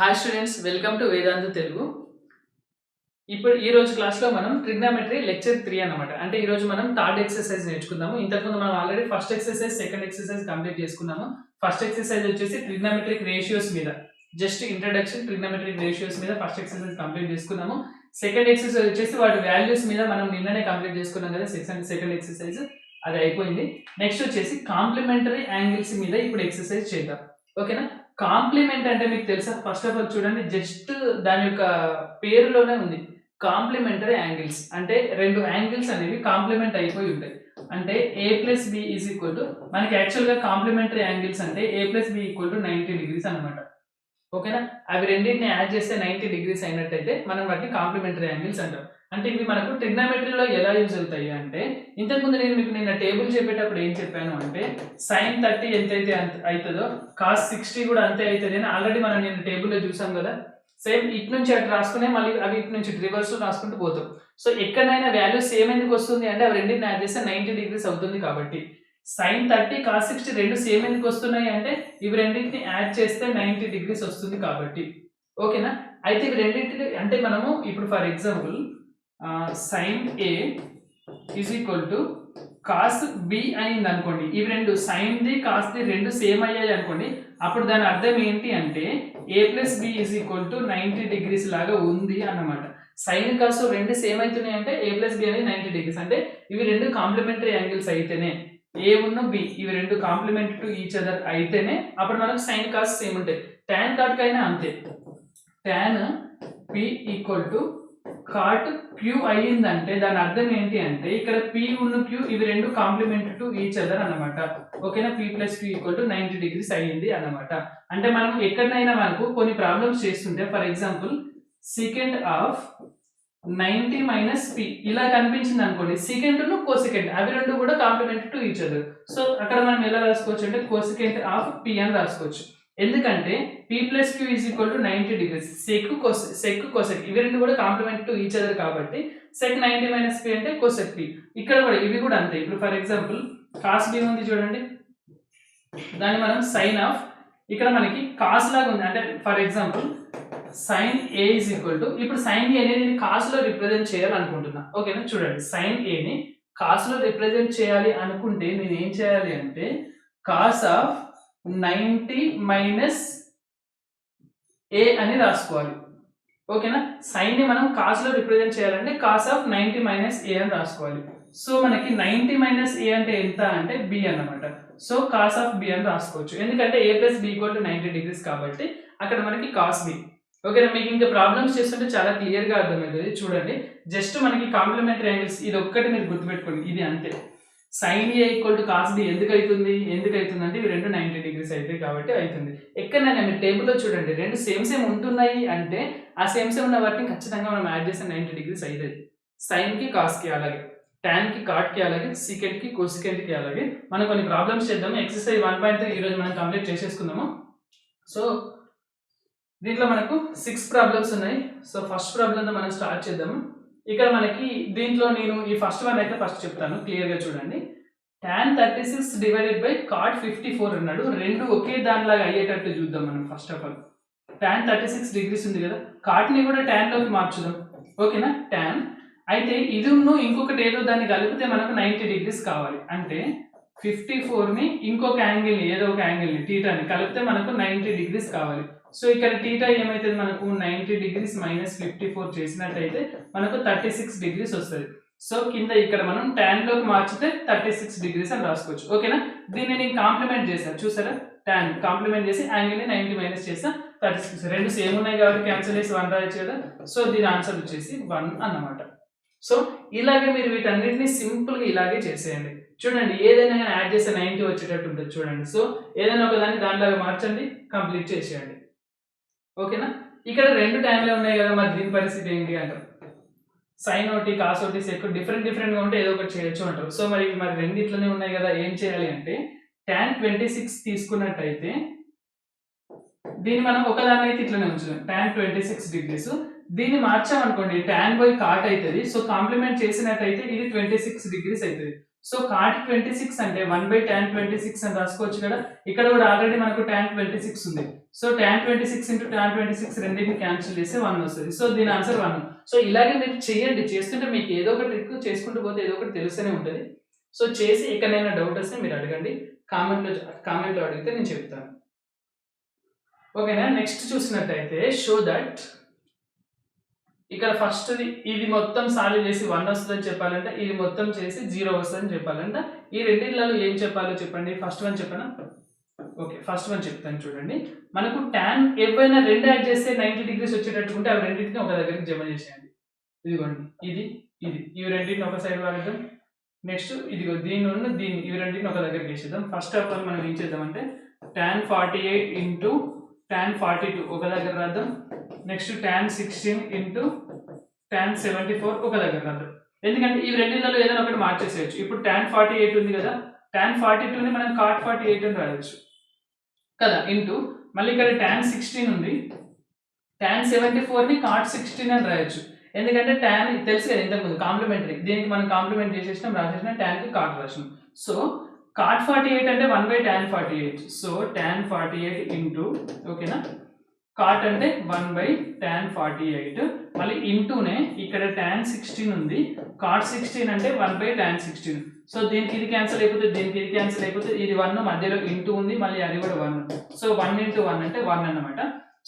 Hi students, welcome to వేదాంత తెలుగు. ఇప్పుడు ఈ రోజు క్లాస్లో మనం ట్రిగ్నామెట్రీ లెక్చర్ 3 అన్నమాట. అంటే ఈ రోజు మనం థర్డ్ ఎక్సర్సైజ్ నేర్చుకుందాము. ఇంతకుముందు మనం already first exercise, second exercise complete చేసుకున్నాము. ఫస్ట్ ఎక్సర్సైజ్ వచ్చేసి ట్రిగ్నామెట్రిక్ రేషియోస్ మీద, జస్ట్ ఇంట్రడక్షన్ ట్రిగ్నామెట్రిక్ రేషియోస్ మీద ఫస్ట్ ఎక్సర్సైజ్ కంప్లీట్ చేసుకున్నాము. సెకండ్ ఎక్సర్సైజ్ వచ్చేసి వాటి వాల్యూస్ మీద మనం నిన్ననే కంప్లీట్ చేసుకున్నాం కదా. సెకండ్ ఎక్సర్సైజ్ అది అయిపోయింది. నెక్స్ట్ వచ్చేసి కాంప్లిమెంటరీ యాంగిల్స్ మీద ఇప్పుడు ఎక్సర్సైజ్ చేద్దాం. ఓకేనా? కాంప్లిమెంట్ అంటే మీకు తెలుసా? ఫస్ట్ ఆఫ్ ఆల్ చూడండి, జస్ట్ దాని యొక్క పేరులోనే ఉంది కాంప్లిమెంటరీ యాంగిల్స్. అంటే రెండు యాంగిల్స్ అనేవి కాంప్లిమెంట్ అయిపోయి ఉంటాయి. అంటే a plus B is equal to, మనకి యాక్చువల్గా కాంప్లిమెంటరీ యాంగిల్స్ అంటే a plus B equal to 90 degrees అనమాట. ఓకేనా? అవి రెండింటిని యాడ్ చేస్తే 90 డిగ్రీస్ అయినట్టయితే మనం వాటిని కాంప్లిమెంటరీ యాంగిల్స్ అంటాం. అంటే ఇవి మనకు ట్రిగ్నామెట్రీలో ఎలా యూజ్ అవుతాయి అంటే, ఇంతకుముందు నేను మీకు నిన్న టేబుల్ చెప్పేటప్పుడు ఏం చెప్పాను అంటే, sin 30 ఎంతైతే అవుతుందో cos 60 కూడా అంతే అవుతుంది అని ఆల్రెడీ మనం నేను టేబుల్లో చూసాం కదా. సేమ్ ఇటు నుంచి అటు రాసుకునే మళ్ళీ అవి ఇటు నుంచి రివర్స్ రాసుకుంటూ పోతాం. సో ఎక్కడైనా వాల్యూ సేమ్ ఎందుకు వస్తుంది అంటే, అవి రెండింటిని యాడ్ చేస్తే 90 డిగ్రీస్ అవుతుంది కాబట్టి. sin 30 cos 60 రెండు సేమ్ ఎందుకు వస్తున్నాయి అంటే, ఇవి రెండింటిని యాడ్ చేస్తే 90 డిగ్రీస్ వస్తుంది కాబట్టి. ఓకేనా? అయితే ఇవి రెండింటిని అంటే మనము ఇప్పుడు for example sin A is equal to cos B అయింది అనుకోండి. ఇవి రెండు sin ది కాస్ ది రెండు సేమ్ అయ్యాయి అనుకోండి. అప్పుడు దాని అర్థం ఏంటి అంటే a plus B is equal to 90 degrees లాగా ఉంది అన్నమాట. సైన్ కాస్ రెండు సేమ్ అవుతున్నాయి అంటే a ప్లస్ బి అనేది 90 డిగ్రీస్. అంటే ఇవి రెండు కాంప్లిమెంటరీ యాంగిల్స్ అయితేనే, ఏ ఉన్న బి ఇవి రెండు కాంప్లిమెంట్ టు ఈచ్ అదర్ అయితేనే అప్పుడు మనకు సైన్ కాస్ సేమ్ ఉంటాయి. tan cot కైనా అంతే. tan p equal to cot Q అయ్యిందంటే దాని అర్థం ఏంటి అంటే, ఇక్కడ p ఉన్న q ఇవి రెండు కాంప్లిమెంట్ టు ఈచ్ అదర్ అన్నమాట. ఓకేనా? p plus q equal to 90 degrees అయ్యింది అన్నమాట. అంటే మనం ఎక్కడైనా మనకు కొన్ని ప్రాబ్లమ్స్ చేస్తుంటే, for example second of 90 minus p ఇలా కనిపించింది అనుకోండి, సెకండ్ ను కోసెకండ్ అవి రెండు కూడా complement to each other. So అక్కడ మనం ఎలా రాసుకోవచ్చు అంటే కోసెకండ్ ఆఫ్ p అని రాసుకోవచ్చు. ఎందుకంటే p plus q is equal to 90 degrees. Sec cosec ఇవి రెండు కూడా కాంప్లిమెంట్ టు ఈచ్ అదర్ కాబట్టి సెక్ 90 మైనస్ p అంటే కోసెక్ p. ఇక్కడ కూడా ఇవి కూడా అంతే. ఇప్పుడు ఫర్ ఎగ్జాంపుల్ కాస్ b ఉంది చూడండి, దాన్ని మనం సైన్ ఆఫ్, ఇక్కడ మనకి కాస్ లాగా ఉంది అంటే for example sin a is equal to, ఇప్పుడు sin a అనేది నేను కాస్ లో రిప్రజెంట్ చేయాలనుకుంటున్నా. ఓకేనా? చూడండి, sin a ని కాస్ లో రిప్రజెంట్ చేయాలి అనుకుంటే నేను ఏం చేయాలి అంటే కాస్ ఆఫ్ 90 మైనస్ a అని రాసుకోవాలి. ఓకేనా? సైన్ ని మనం కాస్ లో రిప్రజెంట్ చేయాలంటే కాస్ ఆఫ్ 90 మైనస్ a అని రాసుకోవాలి. సో మనకి 90 మైనస్ a అంటే ఎంత అంటే b అన్నమాట. సో కాస్ ఆఫ్ b అని రాసుకోవచ్చు. ఎందుకంటే a plus b equal to 90 degrees కాబట్టి అక్కడ మనకి కాస్ b. ఓకేనా? మీకు ఇంకా ప్రాబ్లమ్స్ చేస్తుంటే చాలా క్లియర్ గా అర్థమవుతుంది. చూడండి, జస్ట్ మనకి కాంప్లిమెంటరీ యాంగిల్స్ ఇది ఒక్కటి మీరు గుర్తుపెట్టుకోండి, ఇది అంతే. sin a equal to cos b ఎందుకు అవుతుంది అంటే ఇవి రెండు 90 డిగ్రీస్ అవుతాయి కాబట్టి అవుతుంది. ఎక్కడైనా మీరు టేబుల్లో చూడండి, రెండు సేమ్ ఉంటున్నాయి అంటే ఆ సేమ్ ఉన్న వాటిని ఖచ్చితంగా మనం యాడ్ చేస్తే 90 డిగ్రీస్ అవుతుంది. సైన్ కి కాస్ కి అలాగే, tan కి కాట్ కి అలాగే, సీకెంట్ కి కోసికెంట్ కి అలాగే. మనం కొన్ని ప్రాబ్లమ్స్ చేద్దాము. ఎక్సర్సైజ్ 1.3 ఈ రోజు మనం కంప్లీట్ చేసేసుకుందాము. సో దీంట్లో మనకు 6 ప్రాబ్లమ్స్ ఉన్నాయి. సో ఫస్ట్ ప్రాబ్లమ్ మనం స్టార్ట్ చేద్దాము. ఇక్కడ మనకి దీంట్లో నేను ఈ ఫస్ట్ వన్ అయితే ఫస్ట్ చెప్తాను, క్లియర్ గా చూడండి. tan 36 డివైడెడ్ బై cot 54 అన్నాడు. రెండు ఒకే దానిలాగా అయ్యేటట్టు చూద్దాం మనం. First of all tan 36 degrees ఉంది కదా, కాట్ ని కూడా tan లోకి మార్చుదాం. ఓకేనా? tan అయితే ఇది ఇంకొకటి ఏదో దాన్ని కలిపితే మనకు 90 డిగ్రీస్ కావాలి. అంటే 54 ని ఇంకొక యాంగిల్ ఏదో ఒక యాంగిల్ ని థీటాని కలిపితే మనకు 90 డిగ్రీస్ కావాలి. సో ఇక్కడ థీటా ఏమైతుంది మనకు 90 డిగ్రీస్ మైనస్ 54 చేసినట్టయితే మనకు 36 డిగ్రీస్ వస్తుంది. సో కింద ఇక్కడ మనం tan లోకి మార్చితే 36 డిగ్రీస్ అని రాసుకోవచ్చు. ఓకేనా? దీన్ని నేను కాంప్లిమెంట్ చేశాను, చూసారా? tan కాంప్లిమెంట్ చేసి యాంగిల్ ని 90 మైనస్ చేస్తా 36. రెండు సేమ్ ఉన్నాయి కాబట్టి క్యాన్సిల్ చేసి 1 రాయొచ్చు కదా. సో దీని ఆన్సర్ వచ్చేసి 1 అన్నమాట. సో ఇలాగే మీరు వీటన్నిటిని సింపుల్ గా ఇలాగే చేసేయండి. చూడండి, ఏదైనా యాడ్ చేస్తే 90 వచ్చేటట్టు ఉంటుంది చూడండి. సో ఏదైనా ఒక దాన్ని దానిలాగా మార్చండి, కంప్లీట్ చేసేయండి. ఓకేనా? ఇక్కడ రెండు టైంలో ఉన్నాయి కదా, మరి దీని పరిస్థితి ఏంటి అంటారు. సైన్ ఒకటి కాస్ ఒకటి సెక్ డిఫరెంట్ గా ఉంటే ఏదో ఒకటి చేయొచ్చు అంటారు. సో మరి రెండిట్లోనే ఉన్నాయి కదా, ఏం చేయాలి అంటే tan 26 తీసుకున్నట్టయితే దీన్ని మనం ఒకదాన్ని అయితే ఇట్లనే ఉంచుదాం, tan 26 డిగ్రీస్. దీన్ని మార్చామనుకోండి tan బై కాట్ అవుతుంది. సో కాంప్లిమెంట్ చేసినట్టయితే ఇది 26 డిగ్రీస్ అవుతుంది. సో cot 26 అంటే 1 by tan 26 అని రాసుకోవచ్చు కదా. ఇక్కడ కూడా ఆల్రెడీ మనకు tan 26 ఉంది. సో tan 26 ఇంటూ tan 26 రెండింటిని క్యాన్సిల్ చేస్తే 1 వస్తుంది. సో దీని ఆన్సర్ 1. సో ఇలాగే మీరు చేయండి, చేస్తుంటే మీకు ఏదో ఒక ట్రిక్ చేసుకుంటూ పోతే ఏదో ఒకటి తెలుస్తూనే ఉంటుంది. సో చేసి ఎక్కడైనా డౌట్ వస్తే మీరు అడగండి, కామెంట్లో అడిగితే నేను చెప్తాను. ఓకేనా. నెక్స్ట్ చూసినట్టయితే షో దట్ ఇక్కడ ఫస్ట్ ఇది మొత్తం సాల్వ్ చేసి 1 వస్తుందని చెప్పాలంటే, ఇది మొత్తం చేసి 0 వస్తుందని చెప్పాలంటే, ఈ రెండింటిలో ఏం చెప్పాలో చెప్పండి. ఫస్ట్ వన్ చెప్పనా? ఓకే, ఫస్ట్ వన్ చెప్తాను చూడండి. మనకు tan ఏవైనా రెండు యాడ్ చేస్తే 90 డిగ్రీస్ వచ్చేటట్టుకుంటే అవి రెండింటిని ఒక దగ్గరికి జమ చేసేయండి. ఇదిగోండి, ఇది ఇవి రెండింటిని ఒక సైడ్ వాడదాం. నెక్స్ట్ ఇదిగో దీన్ని ఇవి రెండింటిని ఒక దగ్గరికి వేసేద్దాం. ఫస్ట్ ఆఫ్ ఆల్ మనం ఏం చేద్దామంటే tan 48 ఇంటూ tan 42 ఒక దగ్గర రాద్దాం. నెక్స్ట్ tan 16 ఇంటూ tan 74 ఒక దగ్గర రాద్దాం. ఎందుకంటే ఈ రెండింటిలో ఏదైనా ఒకటి మార్చేసేయచ్చు. ఇప్పుడు tan 48 ఉంది కదా, tan 42ని మనం cot 48 అని రాయొచ్చు కదా, ఇంటూ మళ్ళీ ఇక్కడ tan 16 ఉంది, tan 74ని cot 16 అని రాయొచ్చు. ఎందుకంటే tan తెలుసు కదా ఇంతకుముందు కాంప్లిమెంటరీ, దీనికి మనం కాంప్లిమెంట్ చేసేసినాం, రాసేసినాం, tanకి cot రాసినాం. సో cot 48 అంటే 1/tan 48. సో tan 48 ఇంటూ ఓకేనా, cot అంటే 1/tan 48, మళ్ళీ ఇంటూనే ఇక్కడ tan 16 ఉంది, cot 16 అంటే 1/tan 16. సో దీనికి ఇది క్యాన్సిల్ అయిపోతే, దీనికి ఇది క్యాన్సిల్ అయిపోతే, ఇది 1 మధ్యలో ఇంటూ ఉంది, మళ్ళీ అది కూడా 1. సో 1 ఇంటూ 1 అంటే 1 అన్నమాట.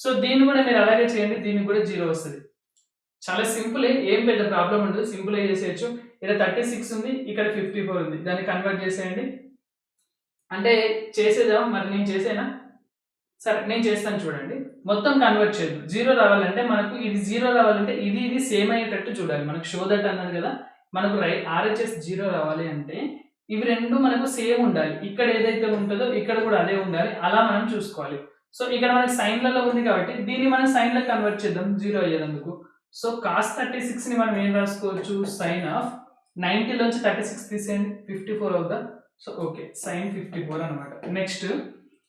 సో దీన్ని కూడా మీరు అలాగే చేయండి, దీనికి కూడా 0 వస్తుంది. చాలా సింపుల్, ఏం పెద్ద ప్రాబ్లం ఉండదు, సింపుల్ గా చేసేయచ్చు. ఇక్కడ 36 ఉంది, ఇక్కడ 54 ఉంది, దాన్ని కన్వర్ట్ చేసేయండి. అంటే చేసేదా మరి, నేను చేసేనా? సరే నేను చేస్తాను చూడండి. మొత్తం కన్వర్ట్ చేద్దాం. 0 రావాలంటే మనకు ఇది 0 రావాలంటే ఇది సేమ్ అయ్యేటట్టు చూడాలి. మనకు షో దట్ అన్నది కదా, మనకు RHS 0 రావాలి అంటే ఇవి రెండు మనకు సేమ్ ఉండాలి. ఇక్కడ ఏదైతే ఉంటుందో ఇక్కడ కూడా అదే ఉండాలి, అలా మనం చూసుకోవాలి. సో ఇక్కడ మనకి సైన్లలో ఉంది కాబట్టి దీన్ని మనం సైన్లకు కన్వర్ట్ చేద్దాం 0 అయ్యేందుకు. సో cos 36 ని మనం ఏం రాసుకోవచ్చు, sin ఆఫ్ 90 లోంచి 36 తీసేయండి, 54 అవుదా. సో ఓకే, sin 54 అనమాట. నెక్స్ట్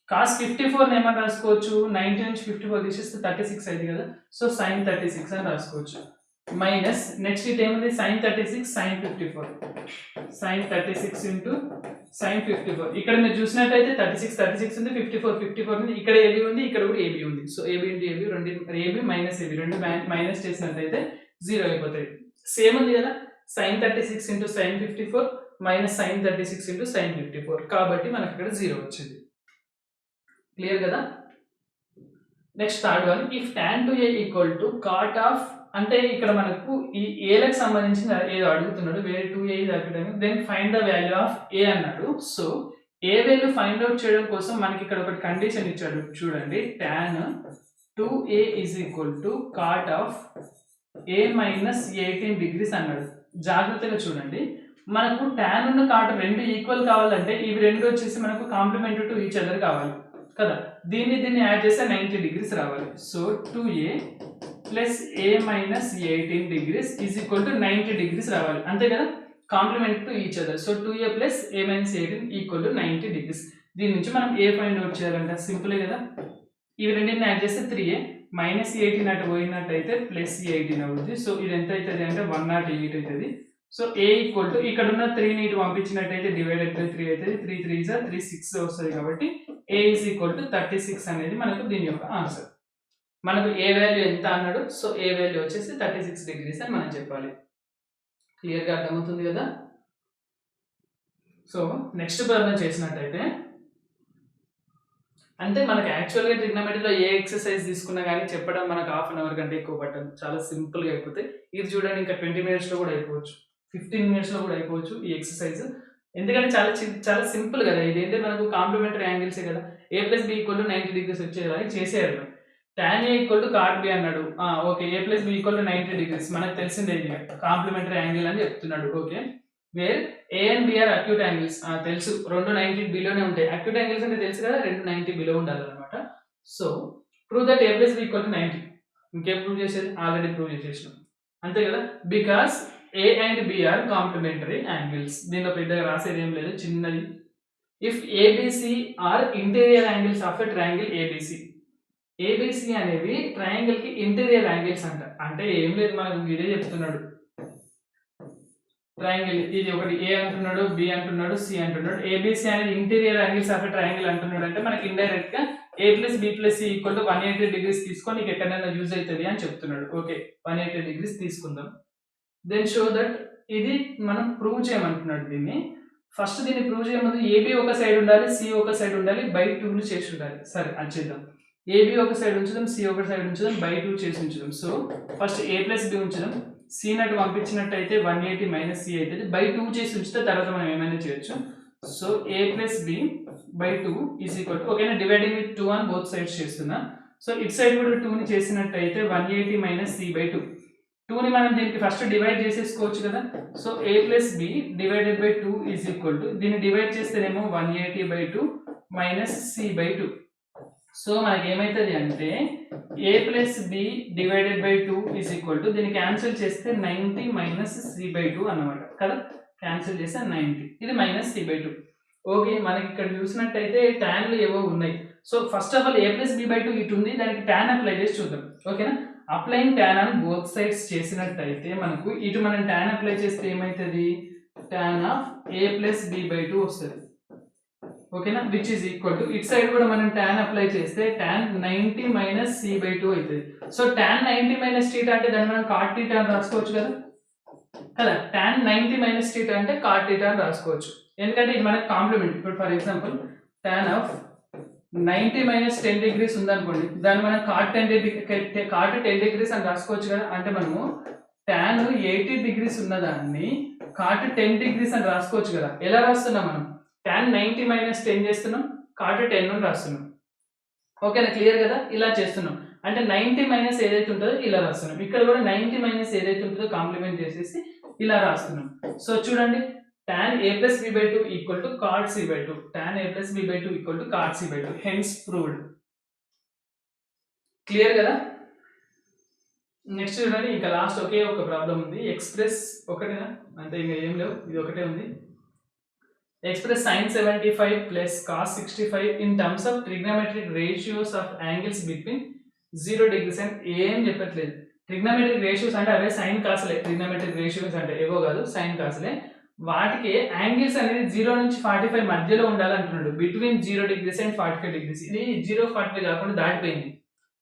cos 54 ని ఏమని రాసుకోవచ్చు, 90 నుంచి 54 తీసేస్తే 36 అయింది కదా, సో sin 36 అని రాసుకోవచ్చు. మైనస్ నెక్స్ట్ ఇట్ ఏముంది, sin 36 sin 54, sin 36 into sin 54. ఇక్కడ మీరు చూసినట్టయితే 36 ఉంది, 54 ఉంది, ఇక్కడ ఏబి ఉంది, ఇక్కడ కూడా ఏబి ఉంది. సో ఏబి ఇంటూ ఏబి, రెండు ఏబి మైనస్ ఏబి, రెండు మైనస్ చేసినట్టయితే 0 అయిపోతాయి. సేమ్ ఉంది కదా, sin 36 into sin 54 minus sin 36 into sin 54, కాబట్టి మనకి ఇక్కడ 0 వచ్చింది. క్లియర్ కదా. Next third one, if tan 2a equal to cot of, అంటే ఇక్కడ మనకు ఈ ఏలకు సంబంధించిన ఏదో అడుగుతున్నాడు, వేరే 2a ఇది academic, then find the value of a అన్నాడు. So A value find out చేయడం కోసం మనకి ఇక్కడ ఒకటి కండిషన్ ఇచ్చాడు చూడండి, tan 2a is equal to cot of a minus 18 degrees అన్నాడు. జాగ్రత్తగా చూడండి, మనకు tan ఉన్న cot రెండు ఈక్వల్ కావాలంటే ఇవి రెండు వచ్చేసి మనకు కాంప్లిమెంటరీ టు ఈచ్ అదర్ కావాలి కదా, దీన్ని యాడ్ చేస్తే 90 డిగ్రీస్ రావాలి. So 2a plus a minus 18 degrees is equal to 90 degrees రావాలి, అంతే కదా, complement to each other. So 2a plus a minus 18 equal to 90 degrees. దీని నుంచి మనం a ఫైండ్ అవుట్ చేయాలంటే సింపులే కదా, ఇవి రెండింటిని యాడ్ చేస్తే 3a మైనస్ 18 అటు పోయినట్టయితే ప్లస్ 18 అవుతుంది. సో ఇది ఎంత అవుతుంది అంటే 108 అవుతుంది. సో a ఈక్వల్ టు ఇక్కడ ఉన్న 3ని ఇటు పంపించినట్టయితే డివైడెడ్ బై 3 అవుతుంది, 3 3 3 6 వస్తుంది, కాబట్టి a ఈజ్ ఈక్వల్ టు 36 అనేది మనకు దీని యొక్క ఆన్సర్. మనకు ఏ వాల్యూ ఎంత అన్నాడు, సో ఏ వాల్యూ వచ్చేసి 36 డిగ్రీస్ అని మనం చెప్పాలి. క్లియర్గా అర్థమవుతుంది కదా. సో నెక్స్ట్ ప్రాబ్లం చేసినట్టయితే, అంటే మనకి యాక్చువల్గా ట్రిగ్నోమెట్రీలో ఏ ఎక్సర్సైజ్ తీసుకున్నా కానీ చెప్పడం మనకు హాఫ్ అన్ అవర్ కంటే ఎక్కువ పట్టదు, చాలా సింపుల్గా అయిపోతాయి. ఇది చూడండి, ఇంకా 20 మినిట్స్లో కూడా అయిపోవచ్చు, 15 మినిట్స్లో కూడా అయిపోవచ్చు ఈ ఎక్సర్సైజ్. ఎందుకంటే చాలా సింపుల్ కదా, ఇదేంటే మనకు కాంప్లిమెంటరీ యాంగిల్సే కదా, a plus B equal to 90 degrees వచ్చేలాగా చేసేయాలి. tan a equal to cot b అన్నాడు, okay, a plus B equal to 90 degrees మనకు తెలిసిందే, ఇది కాంప్లిమెంటరీ యాంగిల్ అని చెప్తున్నాడు. Okay, where a and b are acute angles, తెలుసు, రెండు 90 బిలోనే ఉంటాయి. అక్యూట్ యాంగిల్స్ అంటే తెలుసు కదా, రెండు 90 బిలో ఉండాలన్నమాట. So prove that a plus B equal to 90. ఇంకేం ప్రూవ్ చేసేది, ఆల్రెడీ ప్రూవ్ చేసేసినాం, అంతే కదా. Because a and b are complementary angles, దీనిలో పెద్దగా రాసేది ఏం లేదు, చిన్నది. If ABC are interior angles of a triangle ABC అనేవి ట్రయాంగిల్ కి ఇంటీరియర్ యాంగిల్స్ అంట. అంటే ఏం లేదు, మనకు ఇదే చెప్తున్నాడు, ట్రయాంగిల్ ఇది ఒకటి A అంటున్నాడు, B అంటున్నాడు, C అంటున్నాడు, ABC అనేది interior angles of a triangle అంటున్నాడు. అంటే మనకి ఇండైరెక్ట్ గా a plus B plus C equal to 180 degrees తీసుకొని నీకు ఎక్కడైనా యూజ్ అవుతుంది అని చెప్తున్నాడు. ఓకే, 180 డిగ్రీస్ తీసుకుందాం. దెన్ షో దట్ ఇది మనం ప్రూవ్ చేయమంటున్నాడు. దీన్ని ఫస్ట్ దీన్ని ప్రూవ్ చేయముందు ఏబి ఒక సైడ్ ఉండాలి, సి ఒక సైడ్ ఉండాలి, బై 2ని చేసి ఉండాలి. సరే అది చేద్దాం. ఏబి ఒక సైడ్ ఉంచుదాం, సి ఒక సైడ్ ఉంచుదాం, బై 2 చేసి ఉంచుదాం. So first A plus B ఉంచుదాం. సి నటు పంపించినట్టయితే 180 మైనస్ సి అవుతుంది. బై 2 చేసి ఉంచితే తర్వాత మనం ఏమైనా చేయొచ్చు. So A plus B by 2 is equal to, ఓకేనా, dividing with 2 on both sides చేస్తున్నా. సో ఇట్ సైడ్ కూడా 2ని చేసినట్టయితే 180 మైనస్ సి బై 2. 2ని మనం దీనికి ఫస్ట్ డివైడ్ చేసేసుకోవచ్చు కదా. So A plus B divided by 2 is equal to, దీన్ని డివైడ్ చేస్తేనేమో 180 by 2 minus C by 2. So మనకి ఏమవుతుంది అంటే A plus B divided by 2 is equal to, దీన్ని క్యాన్సిల్ చేస్తే 90 మైనస్ సి బై 2 అన్నమాట కదా. క్యాన్సిల్ చేస్తే 90, ఇది మైనస్ సి బై 2. ఓకే, మనకి ఇక్కడ చూసినట్టయితే ట్యాన్లు ఏవో ఉన్నాయి. So first of all A plus B by 2 ఇటు ఉంది, దానికి ట్యాన్ అప్లై చేసి చూద్దాం. ఓకేనా, applying tan on both sides చేసినట్టయితే మనకు ఇటు మనం ట్యాన్ అప్లై చేస్తే ఏమవుతుంది, tan of A plus B by 2 వస్తుంది. ఓకేనా, which is equal to it side కూడా మనం ట్యాన్ అప్లై చేస్తే ట్యాన్ 90 మైనస్ సి బై 2 అవుతుంది. సో ట్యాన్ 90 మైనస్ టీటా అంటే దాన్ని మనం కాట్ టీటా అని రాసుకోవచ్చు కదా. కదా, ట్యాన్ 90 మైనస్ టీటా అంటే కాట్ టీటా అని రాసుకోవచ్చు, ఎందుకంటే ఇది మనకి కాంప్లిమెంట్. ఇప్పుడు for example tan of 90 minus 10 degrees ఉందనుకోండి, దాన్ని మనం కాట్ 10 డిగ్రీస్ అని రాసుకోవచ్చు కదా. అంటే మనము ట్యాన్ 80 డిగ్రీస్ ఉన్నదాన్ని కాట్ 10 డిగ్రీస్ అని రాసుకోవచ్చు కదా. ఎలా రాస్తున్నాం మనం, ట్యాన్ 90 మైనస్ 10 చేస్తున్నాం, కాట్ 10 అని రాస్తున్నాం. ఓకేనా, క్లియర్ కదా. ఇలా చేస్తున్నాం అంటే 90 మైనస్ ఏదైతే ఉంటుందో ఇలా రాస్తున్నాం. ఇక్కడ కూడా 90 మైనస్ ఏదైతే ఉంటుందో కాంప్లిమెంట్ చేసేసి ఇలా రాస్తున్నాం. సో చూడండి, tan a plus b by 2 equal to cot c by 2. Tan a plus b by 2 equal to cot c by 2. Hence proved. Clear కదా. నెక్స్ట్ చూడండి, ఇంకా లాస్ట్ ఒకే ఒక ప్రాబ్లం ఉంది. ఎక్స్ప్రెస్ ఒకటేనా, అంటే ఇంకా ఏం లేవు, ఇది ఒకటే ఉంది. Express sin 75 plus cos 65 in terms of trigonometric ratios of angles between 0 degrees and ఏం చెప్పట్లేదు. ట్రిగ్నోమెట్రిక్ రేషియోస్ అంటే అవే సైన్ కాసులే. ట్రిగ్నోమెట్రిక్ రేషియోస్ అంటే ఏవో కాదు, సైన్ కాసులే. వాటికి యాంగిల్స్ అనేది 0 నుంచి 45 మధ్యలో ఉండాలంటున్నాడు. Between 0 degrees and 45 degrees. ఇది 0-45 కాకుండా దాటిపోయింది.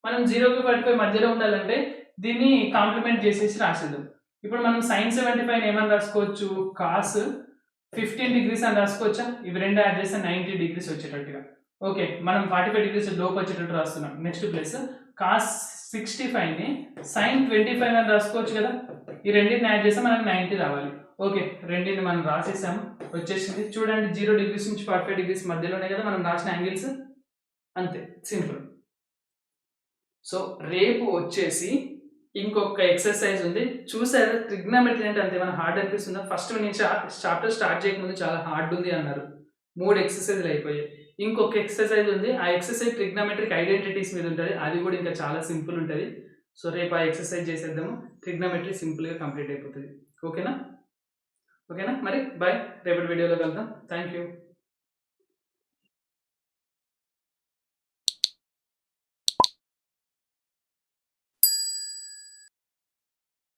మనం 0-45 మధ్యలో ఉండాలంటే దీన్ని కాంప్లిమెంట్ చేసేసి రాసేద్దాం. ఇప్పుడు మనం సైన్ 75 ఏమని రాసుకోవచ్చు, కాస్ 15 డిగ్రీస్ అని రాసుకోవచ్చా. ఇవి రెండు యాడ్ చేస్తే 90 డిగ్రీస్ వచ్చేటట్టుగా. ఓకే, మనం 45 డిగ్రీస్ లోపు వచ్చేటట్టు రాస్తున్నాం. నెక్స్ట్ ప్లస్ కాస్ 65ని సైన్ 25 అని రాసుకోవచ్చు కదా. ఈ రెండింటిని యాడ్ చేస్తే మనకు 90 రావాలి. ఓకే, రెండింటిని మనం రాసేసాము, వచ్చేసింది. చూడండి, 0 డిగ్రీస్ నుంచి 45 డిగ్రీస్ మధ్యలోనే కదా మనం రాసిన యాంగిల్స్. అంతే, సింపుల్. సో రేపు వచ్చేసి ఇంకొక ఎక్సర్సైజ్ ఉంది. చూసారా, ట్రిగ్నోమెట్రీ అంటే అంతే మన హార్డ్ అనిపిస్తుందా. ఫస్ట్ నేను చాప్టర్ స్టార్ట్ చేయకముందు చాలా హార్డ్ ఉంది అన్నారు. 3 ఎక్సర్సైజ్లు అయిపోయాయి. ఇంకొక ఎక్సర్సైజ్ ఉంది. ఆ ఎక్సర్సైజ్ ట్రిగ్నోమెట్రిక్ ఐడెంటిటీస్ మీద ఉంటుంది. అది కూడా ఇంకా చాలా సింపుల్ ఉంటుంది. సో రేపు ఆ ఎక్సర్సైజ్ చేసేద్దాము. ట్రిగ్నోమెట్రీ సింపుల్గా కంప్లీట్ అయిపోతుంది. ఓకేనా. మరి బాయ్, రేపటి వీడియోలో కలుద్దాం. Thank you.